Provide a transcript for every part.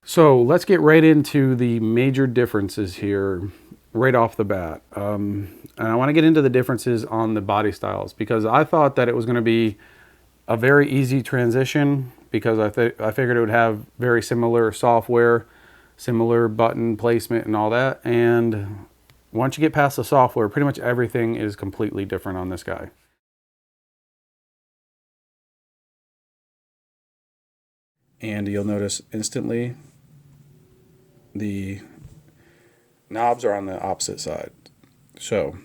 So let's get right into the major differences here right off the bat. And I want to get into the differences on the body styles because I thought that it was going to be a very easy transition because I figured it would have very similar software, similar button placement and all that. And once you get past the software, pretty much everything is completely different on this guy. And you'll notice instantly the knobs are on the opposite side. So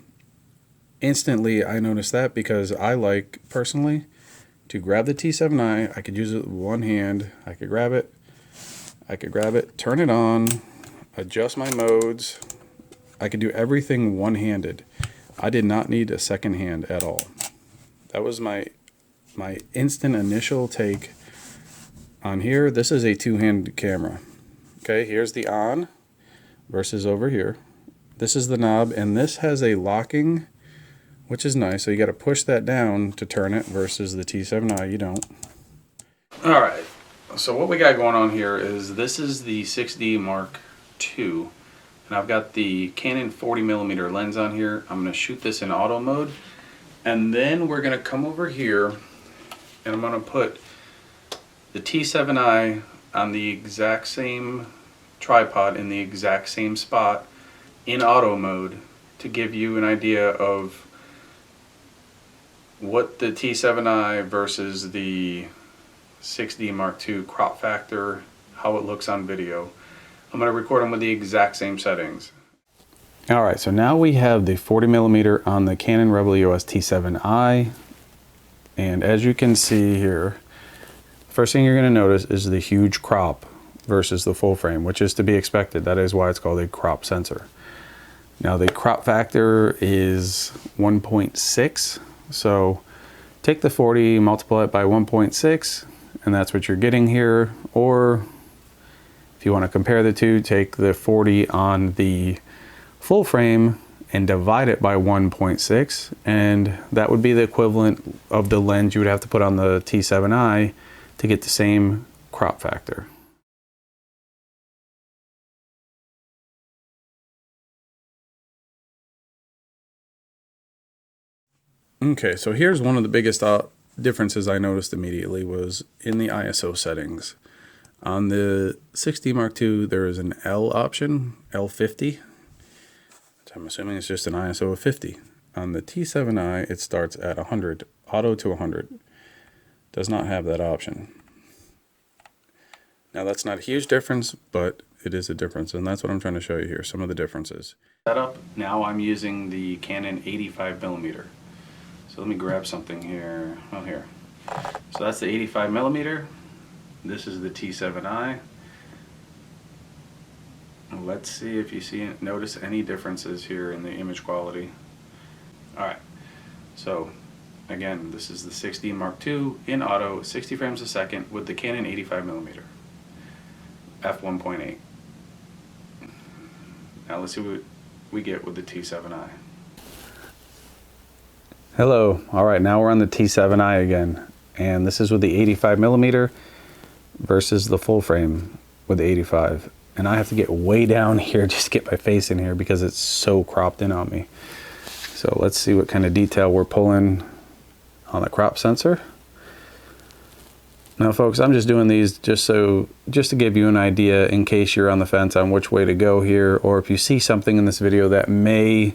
instantly I noticed that because I like personally to grab the T7i. I could use it with one hand. I could grab it, turn it on, adjust my modes. I could do everything one-handed. I did not need a second hand at all. That was my instant initial take on here. This is a two-hand camera. Okay, here's the on versus over here. This is the knob, and this has a locking, which is nice. So you got to push that down to turn it versus the T7i, you don't. All right, so what we got going on here is this is the 6D Mark II, and I've got the Canon 40mm lens on here. I'm going to shoot this in auto mode, and then we're going to come over here, and I'm going to put the T7i on the exact same tripod in the exact same spot in auto mode to give you an idea of what the T7i versus the 6D Mark II crop factor, how it looks on video. I'm going to record them with the exact same settings. Alright, so now we have the 40mm on the Canon Rebel EOS T7i, and as you can see here, first thing you're going to notice is the huge crop versus the full frame, which is to be expected. That is why it's called a crop sensor. Now the crop factor is 1.6, so take the 40, multiply it by 1.6, and that's what you're getting here. Or if you want to compare the two, take the 40 on the full frame and divide it by 1.6, and that would be the equivalent of the lens you would have to put on the T7i to get the same crop factor. Okay, so here's one of the biggest differences I noticed immediately was in the ISO settings. On the 6D Mark II, there is an L option, L50. So I'm assuming it's just an ISO of 50. On the T7i, it starts at 100, auto to 100. Does not have that option. Now that's not a huge difference, but it is a difference, and that's what I'm trying to show you here, some of the differences. Setup, now I'm using the Canon 85mm. So let me grab something here. Oh, here. So that's the 85mm. This is the T7i. Let's see if you notice any differences here in the image quality. Alright, so again, this is the 6D Mark II in auto, 60 frames a second with the Canon 85mm, f1.8. Now let's see what we get with the T7i. Hello. Alright, now we're on the T7i again, and this is with the 85mm versus the full frame with the 85. And I have to get way down here just to get my face in here because it's so cropped in on me. So let's see what kind of detail we're pulling on the crop sensor. Now folks, I'm just doing these just to give you an idea in case you're on the fence on which way to go here, or if you see something in this video that may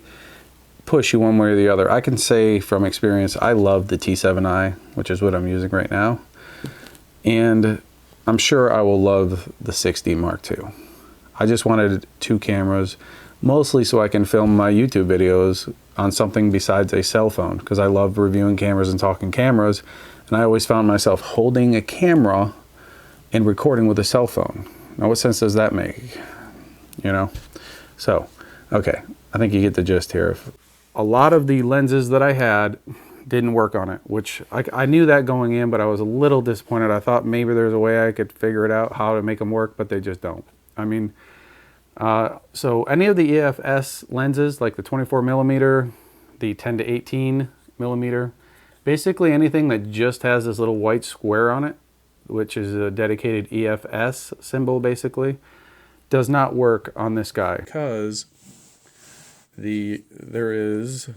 push you one way or the other. I can say from experience, I love the T7i, which is what I'm using right now. And I'm sure I will love the 6D Mark II. I just wanted two cameras, mostly so I can film my YouTube videos on something besides a cell phone, because I love reviewing cameras and talking cameras, and I always found myself holding a camera and recording with a cell phone. Now what sense does that make? You know? So, okay, I think you get the gist here. A lot of the lenses that I had didn't work on it, which I knew that going in, but I was a little disappointed. I thought maybe there's a way I could figure it out how to make them work, but they just don't. I mean, so any of the EFS lenses, like the 24mm, the 10 to 18mm, Basically anything that just has this little white square on it, which is a dedicated EFS symbol basically, does not work on this guy. Because there is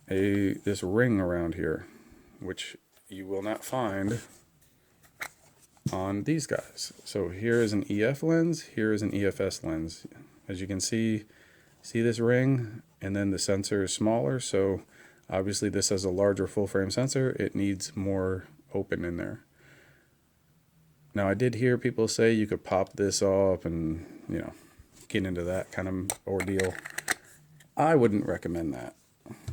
this ring around here, which you will not find on these guys. So here is an EF lens, here is an EFS lens. As you can see this ring, and then the sensor is smaller, so obviously this has a larger full frame sensor. It needs more open in there. Now I did hear people say you could pop this off and, you know, get into that kind of ordeal. I wouldn't recommend that.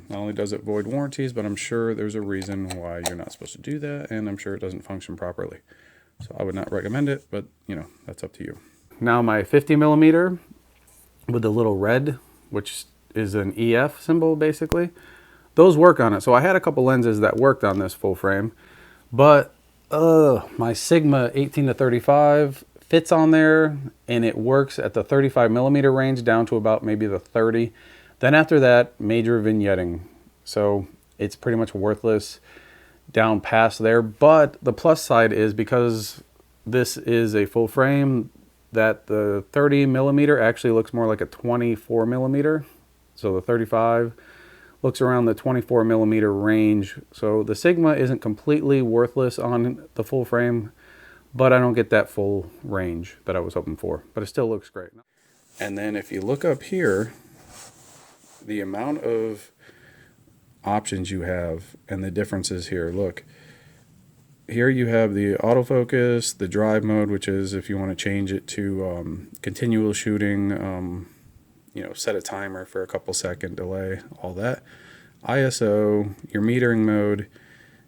Not only does it void warranties, but I'm sure there's a reason why you're not supposed to do that, and I'm sure it doesn't function properly. So I would not recommend it, but you know, that's up to you. Now my 50mm with the little red, which is an EF symbol basically, those work on it. So I had a couple lenses that worked on this full frame, but my Sigma 18-35 fits on there, and it works at the 35mm range down to about maybe the 30. Then after that, major vignetting. So it's pretty much worthless down past there. But the plus side is, because this is a full frame, that the 30mm actually looks more like a 24mm. So the 35 looks around the 24mm range. So the Sigma isn't completely worthless on the full frame, but I don't get that full range that I was hoping for. But it still looks great. And then if you look up here, the amount of options you have and the differences here. Look, here you have the autofocus, the drive mode, which is if you want to change it to continual shooting, you know, set a timer for a couple second delay, all that. ISO, your metering mode,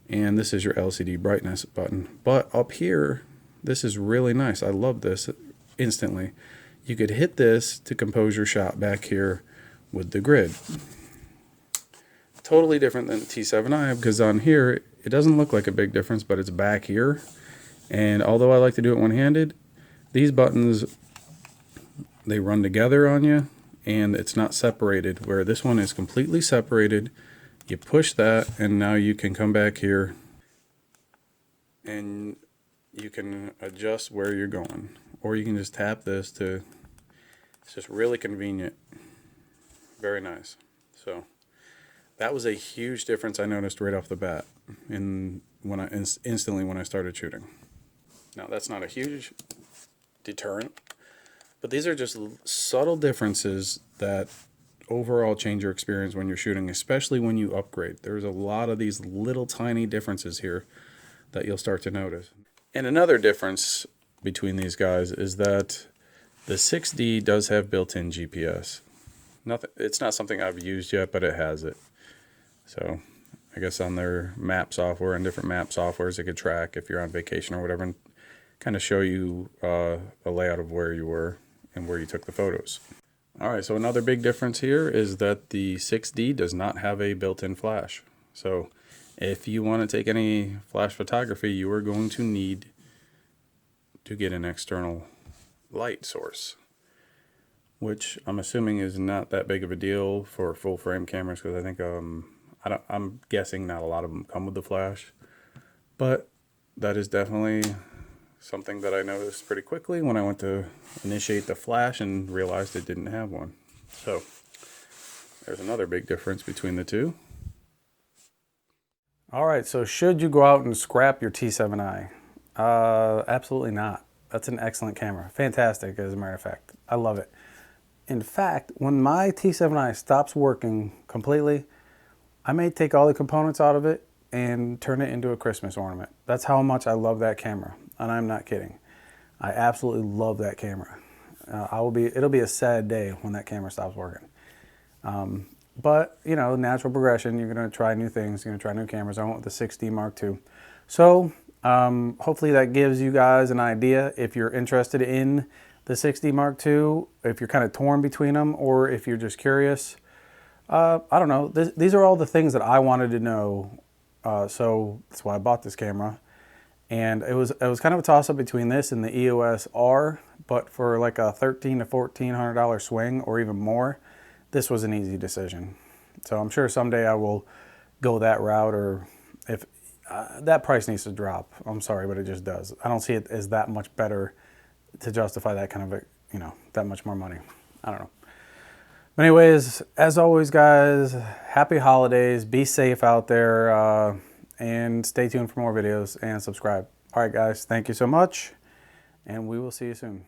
and this is your LCD brightness button. But up here, this is really nice. I love this instantly. You could hit this to compose your shot back here with the grid. Totally different than the T7i, because on here it doesn't look like a big difference, but it's back here. And although I like to do it one-handed, these buttons, they run together on you, and it's not separated, where this one is completely separated. You push that, and now you can come back here and you can adjust where you're going, or you can just tap this to, it's just really convenient. Very nice. So that was a huge difference I noticed right off the bat instantly when I started shooting. Now that's not a huge deterrent, but these are just subtle differences that overall change your experience when you're shooting, especially when you upgrade. There's a lot of these little tiny differences here that you'll start to notice. And another difference between these guys is that the 6D does have built-in GPS. It's not something I've used yet, but it has it. So I guess on their map software and different map softwares, it could track if you're on vacation or whatever, and kind of show you a layout of where you were and where you took the photos. All right, so another big difference here is that the 6D does not have a built-in flash. So if you want to take any flash photography, you are going to need to get an external light source, which I'm assuming is not that big of a deal for full frame cameras, because I think I'm guessing not a lot of them come with the flash, but that is definitely something that I noticed pretty quickly when I went to initiate the flash and realized it didn't have one. So there's another big difference between the two. All right, so should you go out and scrap your T7i? Absolutely not. That's an excellent camera. Fantastic, as a matter of fact. I love it. In fact, when my T7i stops working completely, I may take all the components out of it and turn it into a Christmas ornament. That's how much I love that camera, and I'm not kidding. I absolutely love that camera. It'll be a sad day when that camera stops working. But, you know, natural progression, you're going to try new things, you're going to try new cameras. I went with the 6D Mark II. So, hopefully that gives you guys an idea if you're interested in the 6D Mark II, if you're kind of torn between them, or if you're just curious. I don't know. These are all the things that I wanted to know, so that's why I bought this camera. And it was kind of a toss-up between this and the EOS R, but for like a $1,300 to $1,400 swing or even more, this was an easy decision. So I'm sure someday I will go that route, or if that price needs to drop. I'm sorry, but it just does. I don't see it as that much better to justify that kind of, that much more money. I don't know. But anyways, as always, guys, happy holidays. Be safe out there, and stay tuned for more videos and subscribe. All right, guys, thank you so much, and we will see you soon.